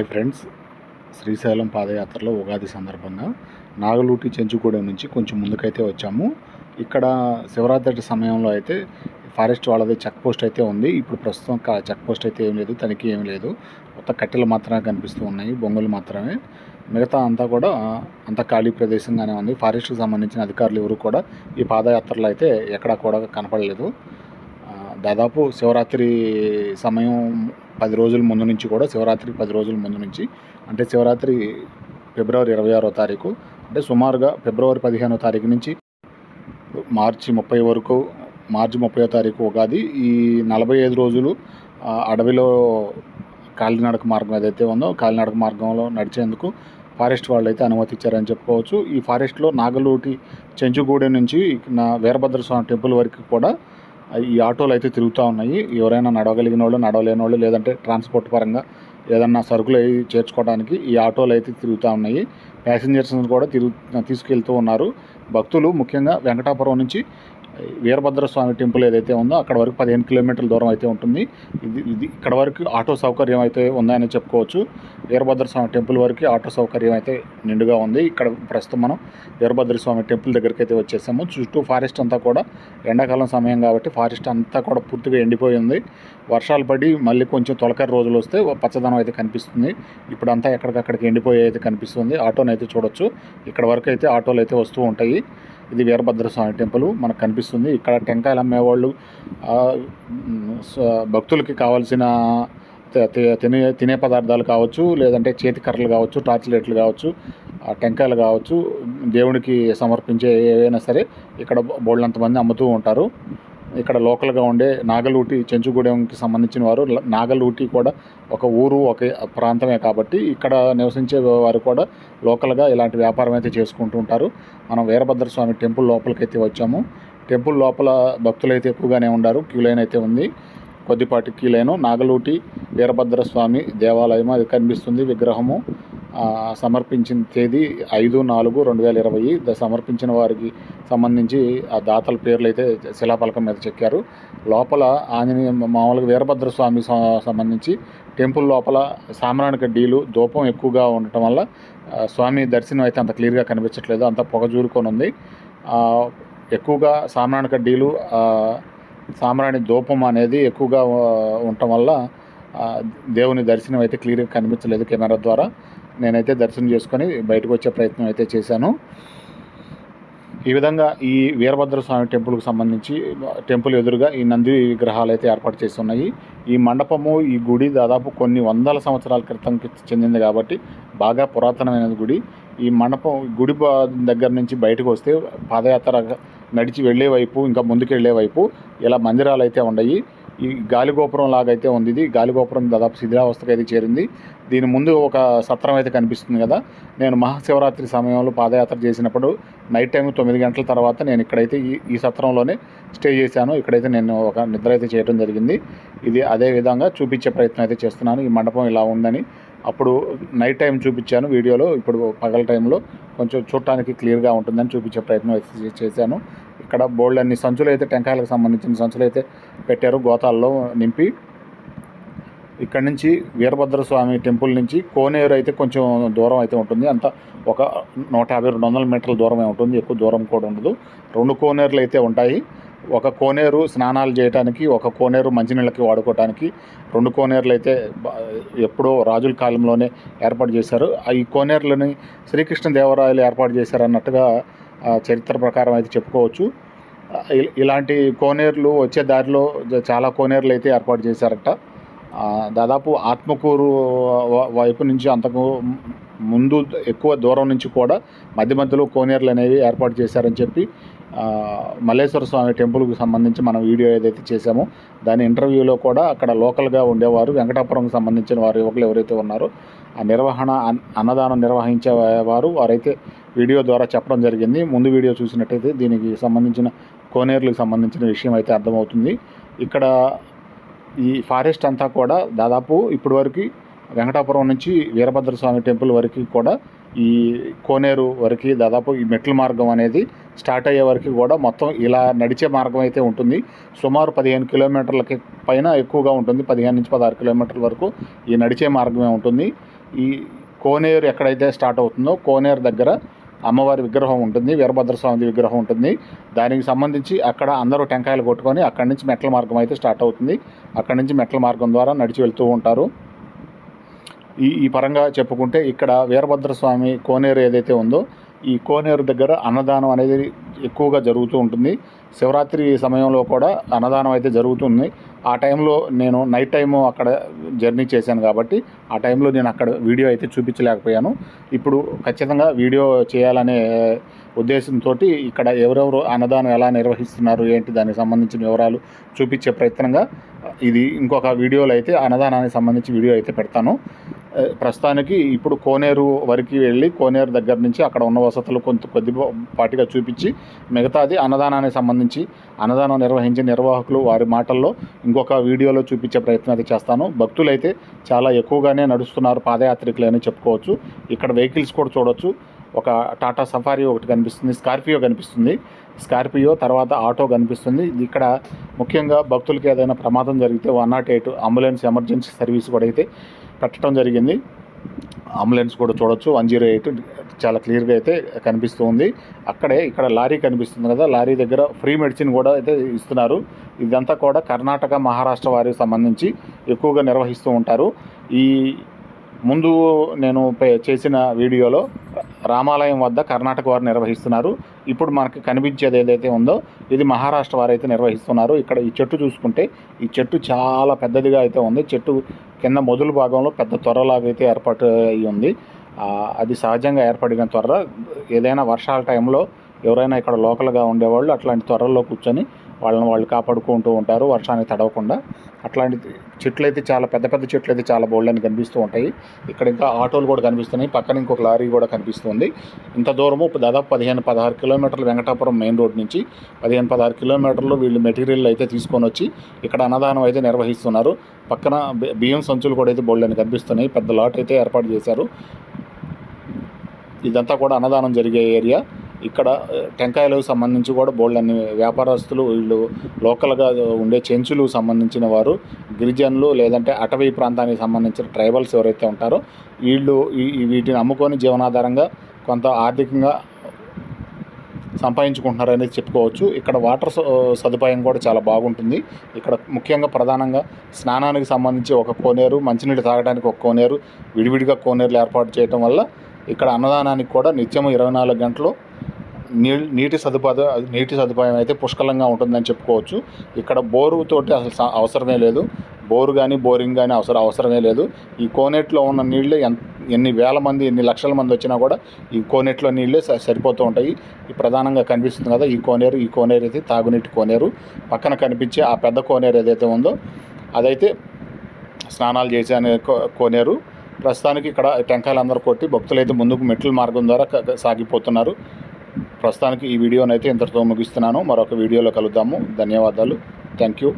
Hi friends, Srisailam పాదయాత్రలో ఉగాది సందర్భంగా నాగలూటి చెంచుగూడెం నుంచి కొంచెం ముందుకైతే వచ్చాము. ఇక్కడ శివరాత్రి సమయంలో అయితే ఫారెస్ట్ వాళ్ళది చెక్ పోస్ట్ అయితే ఉంది. ఇప్పుడు ప్రస్తుతం చెక్ పోస్ట్ అయితే ఏం లేదు, తనిఖీ ఏం లేదు. కొత్త కట్టెలు మాత్రమే కనిపిస్తూ ఉన్నాయి, బొంగులు మాత్రమే. మిగతా అంతా కూడా అంత ఖాళీ ప్రదేశంగానే ఉంది. ఫారెస్ట్కి సంబంధించిన అధికారులు ఎవరు కూడా ఈ పాదయాత్రలో అయితే ఎక్కడా కూడా కనపడలేదు. దాదాపు శివరాత్రి సమయం 10 రోజుల ముందు నుంచి కూడా, శివరాత్రికి 10 రోజుల ముందు నుంచి, అంటే శివరాత్రి ఫిబ్రవరి 26వ తారీఖు, అంటే సుమారుగా ఫిబ్రవరి 15వ తారీఖు నుంచి మార్చి 30 వరకు, మార్చి 30వ తారీఖు ఉగాది. ఈ 45 రోజులు అడవిలో కాలినడక మార్గం ఏదైతే ఉందో, కాలినడక మార్గంలో నడిచేందుకు ఫారెస్ట్ వాళ్ళు అయితే అనుమతి ఇచ్చారని చెప్పుకోవచ్చు. ఈ ఫారెస్ట్లో నాగలూటి చెంచుగూడెం నుంచి వీరభద్రస్వామి టెంపుల్ వరకు కూడా ఈ ఆటోలు అయితే తిరుగుతూ ఉన్నాయి. ఎవరైనా నడవగలిగిన వాళ్ళు, నడవలేని వాళ్ళు, లేదంటే ట్రాన్స్పోర్ట్ పరంగా ఏదన్నా సరుకులు అవి చేర్చుకోవడానికి ఈ ఆటోలు అయితే తిరుగుతూ ఉన్నాయి. ప్యాసింజర్స్ని కూడా తీసుకెళ్తూ ఉన్నారు. భక్తులు ముఖ్యంగా వెంకటాపురం నుంచి వీరభద్రస్వామి టెంపుల్ ఏదైతే ఉందో అక్కడ వరకు 15 కిలోమీటర్ల దూరం అయితే ఉంటుంది. ఇది ఇక్కడ వరకు ఆటో సౌకర్యం అయితే ఉందని చెప్పుకోవచ్చు. వీరభద్రస్వామి టెంపుల్ వరకు ఆటో సౌకర్యం అయితే నిండుగా ఉంది. ఇక్కడ ప్రస్తుతం మనం వీరభద్రస్వామి టెంపుల్ దగ్గరికి అయితే వచ్చేసాము. చుట్టూ ఫారెస్ట్ అంతా కూడా ఎండాకాలం సమయం కాబట్టి ఫారెస్ట్ అంతా కూడా పూర్తిగా ఎండిపోయి ఉంది. వర్షాలు పడి మళ్ళీ కొంచెం తొలకరి రోజులు వస్తే పచ్చదనం అయితే కనిపిస్తుంది. ఇప్పుడంతా ఎక్కడికక్కడికి ఎండిపోయి అయితే కనిపిస్తుంది. ఆటోని అయితే చూడొచ్చు. ఇక్కడ వరకు అయితే ఆటోలు అయితే వస్తూ ఉంటాయి. ఇది వీరభద్రస్వామి టెంపుల్ మనకు కనిపిస్తుంది. ఇక్కడ టెంకాయలు అమ్మేవాళ్ళు, భక్తులకి కావాల్సిన తినే పదార్థాలు కావచ్చు, లేదంటే చేతి కర్రలు కావచ్చు, టార్చ్ లైట్లు కావచ్చు, టెంకాయలు కావచ్చు, దేవుడికి సమర్పించే ఏవైనా సరే ఇక్కడ బోళ్ళంతమంది అమ్ముతూ ఉంటారు. ఇక్కడ లోకల్గా ఉండే నాగలూటి చెంచుగూడెంకి సంబంధించిన వారు, నాగలూటి కూడా ఒక ఊరు, ఒక ప్రాంతమే కాబట్టి ఇక్కడ నివసించే వారు కూడా లోకల్గా ఇలాంటి వ్యాపారం అయితే చేసుకుంటూ ఉంటారు. మనం వీరభద్రస్వామి టెంపుల్ లోపలికైతే వచ్చాము. టెంపుల్ లోపల భక్తులు అయితే ఎక్కువగానే ఉన్నారు. క్యూ లైన్ అయితే ఉంది, కొద్దిపాటి క్యూ లైను. నాగలూటి వీరభద్రస్వామి దేవాలయం అది కనిపిస్తుంది. విగ్రహము సమర్పించిన తేదీ 5/4/2020. సమర్పించిన వారికి సంబంధించి ఆ దాతల పేర్లు అయితే శిలాఫలకం మీద చెక్కారు. లోపల ఆంజనేయ మామూలుగా వీరభద్రస్వామి సంబంధించి టెంపుల్ లోపల సాంబ్రాణి కడ్డీలు, ధూపం ఎక్కువగా ఉండటం వల్ల స్వామి దర్శనం అయితే అంత క్లియర్గా కనిపించట్లేదు, అంత పొగజూరుకొని ఉంది. ఎక్కువగా సాంబ్రాణి కడ్డీలు, సాంబ్రాణి ధూపం అనేది ఎక్కువగా ఉండటం వల్ల దేవుని దర్శనం అయితే క్లియర్గా కనిపించలేదు కెమెరా ద్వారా. నేనైతే దర్శనం చేసుకొని బయటకు వచ్చే ప్రయత్నం అయితే చేశాను. ఈ విధంగా ఈ వీరభద్రస్వామి టెంపుల్కి సంబంధించి టెంపుల్ ఎదురుగా ఈ నంది విగ్రహాలు అయితే ఏర్పాటు చేసి ఉన్నాయి. ఈ మండపము, ఈ గుడి దాదాపు కొన్ని వందల సంవత్సరాల క్రితంకి చెందింది కాబట్టి బాగా పురాతనమైన గుడి. ఈ మండపం, గుడి దగ్గర నుంచి బయటకు వస్తే పాదయాత్ర నడిచి వెళ్ళే వైపు, ఇంకా ముందుకు వెళ్ళే వైపు ఇలా మందిరాలు అయితే ఉన్నాయి. ఈ గాలిగోపురం లాగైతే ఉంది. ఇది గాలిగోపురం దాదాపు శిథిలావస్థకు అయితే చేరింది. దీని ముందు ఒక సత్రం అయితే కనిపిస్తుంది కదా. నేను మహాశివరాత్రి సమయంలో పాదయాత్ర చేసినప్పుడు నైట్ టైం 9 గంటల తర్వాత నేను ఇక్కడైతే ఈ సత్రంలోనే స్టే చేశాను. ఇక్కడైతే నేను ఒక నిద్ర అయితే చేయడం జరిగింది. ఇది అదే విధంగా చూపించే ప్రయత్నం అయితే చేస్తున్నాను. ఈ మండపం ఇలా ఉందని అప్పుడు నైట్ టైం చూపించాను వీడియోలో. ఇప్పుడు పగల టైంలో కొంచెం చూడటానికి క్లియర్గా ఉంటుందని చూపించే ప్రయత్నం అయితే చేశాను. ఇక్కడ బోల్డ్ అన్ని సంచులు అయితే, టెంకాయలకు సంబంధించిన సంచులు అయితే పెట్టారు, గోతాల్లో నింపి. ఇక్కడ నుంచి వీరభద్రస్వామి టెంపుల్ నుంచి కోనేరు అయితే కొంచెం దూరం అయితే ఉంటుంది. అంత ఒక 150-200 మీటర్ల దూరమే ఉంటుంది, ఎక్కువ దూరం కూడా ఉండదు. 2 కోనేరులు అయితే ఉంటాయి. ఒక కోనేరు స్నానాలు చేయడానికి, ఒక కోనేరు మంచినీళ్ళకి వాడుకోవడానికి. 2 కోనేరులు అయితే ఎప్పుడో రాజుల కాలంలోనే ఏర్పాటు చేశారు. ఈ కోనేరులని శ్రీకృష్ణదేవరాయలు ఏర్పాటు చేశారన్నట్టుగా చరిత్ర ప్రకారం అయితే చెప్పుకోవచ్చు. ఇలాంటి కోనేరులు వచ్చే దారిలో చాలా కోనేరులు అయితే ఏర్పాటు చేశారట. దాదాపు ఆత్మకూరు వైపు నుంచి అంతకు ముందు ఎక్కువ దూరం నుంచి కూడా మధ్య మధ్యలో కోనేరులు అనేవి ఏర్పాటు చేశారని చెప్పి మల్లేశ్వర స్వామి టెంపుల్కి సంబంధించి మనం వీడియో ఏదైతే చేశామో దాని ఇంటర్వ్యూలో కూడా అక్కడ లోకల్గా ఉండేవారు, వెంకటాపురంకి సంబంధించిన వారు యువకులు ఎవరైతే ఉన్నారో ఆ అన్నదానం నిర్వహించే వారైతే వీడియో ద్వారా చెప్పడం జరిగింది. ముందు వీడియో చూసినట్టయితే దీనికి సంబంధించిన కోనేరులకు సంబంధించిన విషయం అయితే అర్థమవుతుంది. ఇక్కడ ఈ ఫారెస్ట్ అంతా కూడా దాదాపు ఇప్పటి వరకు వెంకటాపురం నుంచి వీరభద్రస్వామి టెంపుల్ వరకు కూడా ఈ కోనేరు వరకు దాదాపు ఈ మెట్ల మార్గం అనేది స్టార్ట్ అయ్యే వరకు కూడా మొత్తం ఇలా నడిచే మార్గం అయితే ఉంటుంది. సుమారు 15 కిలోమీటర్లకి పైన ఎక్కువగా ఉంటుంది. 15 నుంచి 16 కిలోమీటర్ల వరకు ఈ నడిచే మార్గమే ఉంటుంది. ఈ కోనేరు ఎక్కడైతే స్టార్ట్ అవుతుందో కోనేరు దగ్గర అమ్మవారి విగ్రహం ఉంటుంది, వీరభద్రస్వామి విగ్రహం ఉంటుంది. దానికి సంబంధించి అక్కడ అందరూ టెంకాయలు కొట్టుకొని అక్కడి నుంచి మెట్ల మార్గం అయితే స్టార్ట్ అవుతుంది. అక్కడి నుంచి మెట్ల మార్గం ద్వారా నడిచి వెళ్తూ ఉంటారు. ఈ పరంగా చెప్పుకుంటే ఇక్కడ వీరభద్రస్వామి కోనేరు ఏదైతే ఉందో ఈ కోనేరు దగ్గర అన్నదానం అనేది ఎక్కువగా జరుగుతూ ఉంటుంది. శివరాత్రి సమయంలో కూడా అన్నదానం అయితే జరుగుతుంది. ఆ టైంలో నేను నైట్ టైము అక్కడ జర్నీ చేశాను కాబట్టి ఆ టైంలో నేను అక్కడ వీడియో అయితే చూపించలేకపోయాను. ఇప్పుడు ఖచ్చితంగా వీడియో చేయాలనే ఉద్దేశంతో ఇక్కడ ఎవరెవరు అన్నదానం ఎలా నిర్వహిస్తున్నారు ఏంటి దానికి సంబంధించిన వివరాలు చూపించే ప్రయత్నంగా ఇది ఇంకొక వీడియోలో అయితే అన్నదానానికి సంబంధించి వీడియో అయితే పెడతాను. ప్రస్తుతానికి ఇప్పుడు కోనేరు వరకు వెళ్ళి కోనేరు దగ్గర నుంచి అక్కడ ఉన్న వసతులు కొద్దిపాటిగా చూపించి మిగతాది అన్నదానానికి సంబంధించి అన్నదానం నిర్వహించే నిర్వాహకులు వారి మాటల్లో ఇంకొక వీడియోలో చూపించే ప్రయత్నం అయితే చేస్తాను. భక్తులు అయితే చాలా ఎక్కువగానే నడుస్తున్నారు, పాదయాత్రికులు అని చెప్పుకోవచ్చు. ఇక్కడ వెహికల్స్ కూడా చూడవచ్చు. ఒక టాటా సఫారీ ఒకటి కనిపిస్తుంది, స్కార్పియో కనిపిస్తుంది, స్కార్పియో తర్వాత ఆటో కనిపిస్తుంది. ఇక్కడ ముఖ్యంగా భక్తులకి ఏదైనా ప్రమాదం జరిగితే 108 అంబులెన్స్ ఎమర్జెన్సీ సర్వీస్ కూడా అయితే పెట్టడం జరిగింది. అంబులెన్స్ కూడా చూడొచ్చు. 108 చాలా క్లియర్గా అయితే కనిపిస్తుంది. ఇక్కడ లారీ కనిపిస్తుంది కదా, లారీ దగ్గర ఫ్రీ మెడిసిన్ కూడా అయితే ఇస్తున్నారు. ఇదంతా కూడా కర్ణాటక, మహారాష్ట్ర వారికి సంబంధించి ఎక్కువగా నిర్వహిస్తూ ఉంటారు. ఈ ముందు నేను చేసిన వీడియోలో రామాలయం వద్ద కర్ణాటక వారు నిర్వహిస్తున్నారు. ఇప్పుడు మనకి కనిపించేది ఏదైతే ఉందో ఇది మహారాష్ట్ర వారు అయితే నిర్వహిస్తున్నారు. ఇక్కడ ఈ చెట్టు చూసుకుంటే ఈ చెట్టు చాలా పెద్దదిగా అయితే ఉంది. చెట్టు కింద మొదలు భాగంలో పెద్ద త్వరలాగైతే ఏర్పాటు అయ్యి ఉంది. అది సహజంగా ఏర్పడిన త్వర. ఏదైనా వర్షాల టైంలో ఎవరైనా ఇక్కడ లోకల్గా ఉండేవాళ్ళు అట్లాంటి త్వరల్లో కూర్చొని వాళ్ళు కాపాడుకుంటూ ఉంటారు వర్షానికి తడవకుండా. అట్లాంటి చెట్లు అయితే చాలా పెద్ద పెద్ద చెట్లు అయితే చాలా బోల్డని కనిపిస్తూ ఉంటాయి. ఇక్కడ ఇంకా ఆటోలు కూడా కనిపిస్తున్నాయి. పక్కన ఇంకొక లారీ కూడా కనిపిస్తుంది. ఇంత దూరము దాదాపు 15-16 కిలోమీటర్లు వెంకటాపురం మెయిన్ రోడ్ నుంచి 15-16 కిలోమీటర్లు వీళ్ళు మెటీరియల్ అయితే తీసుకొని వచ్చి ఇక్కడ అన్నదానం అయితే నిర్వహిస్తున్నారు. పక్కన బియ్యం సంచులు కూడా అయితే బోల్డని కనిపిస్తున్నాయి. పెద్ద లాట్ అయితే ఏర్పాటు చేశారు. ఇదంతా కూడా అన్నదానం జరిగే ఏరియా. ఇక్కడ టెంకాయలకు సంబంధించి కూడా బోల్డన్ని వ్యాపారస్తులు, వీళ్ళు లోకల్గా ఉండే చెంచులు సంబంధించిన వారు, గిరిజనులు లేదంటే అటవీ ప్రాంతానికి సంబంధించిన ట్రైబల్స్ ఎవరైతే ఉంటారో వీళ్ళు వీటిని అమ్ముకొని జీవనాధారంగా కొంత ఆర్థికంగా సంపాదించుకుంటున్నారనేది చెప్పుకోవచ్చు. ఇక్కడ వాటర్ సదుపాయం కూడా చాలా బాగుంటుంది. ఇక్కడ ముఖ్యంగా ప్రధానంగా స్నానానికి సంబంధించి ఒక కోనేరు, మంచినీళ్ళు తాగడానికి ఒక కోనేరు, విడివిడిగా కోనేరులు ఏర్పాటు చేయడం వల్ల ఇక్కడ అన్నదానానికి కూడా నిత్యం 24 గంటలు నీటి సదుపాయం అయితే పుష్కలంగా ఉంటుందని చెప్పుకోవచ్చు. ఇక్కడ బోరుతోటి అసలు అవసరమే లేదు. బోరు కానీ బోరింగ్ కానీ అవసరమే లేదు. ఈ కోనేట్లో ఉన్న నీళ్ళే ఎన్ని వేల మంది, ఎన్ని లక్షల మంది వచ్చినా కూడా ఈ కోనేట్లో నీళ్ళే సరిపోతూ ఉంటాయి. ఈ ప్రధానంగా కనిపిస్తుంది కదా ఈ కోనేరు అయితే తాగునీటి కోనేరు. పక్కన కనిపించే ఆ పెద్ద కోనేరు ఏదైతే ఉందో అదైతే స్నానాలు చేసే కోనేరు. ప్రస్తుతానికి ఇక్కడ టెంకాయలు అందరూ కొట్టి భక్తులైతే ముందుకు మెట్ల మార్గం ద్వారా సాగిపోతున్నారు. ప్రస్తుతానికి ఈ వీడియోనైతే ఇంతటితో ముగిస్తున్నాను. మరొక వీడియోలో కలుద్దాము. ధన్యవాదాలు. Thank you.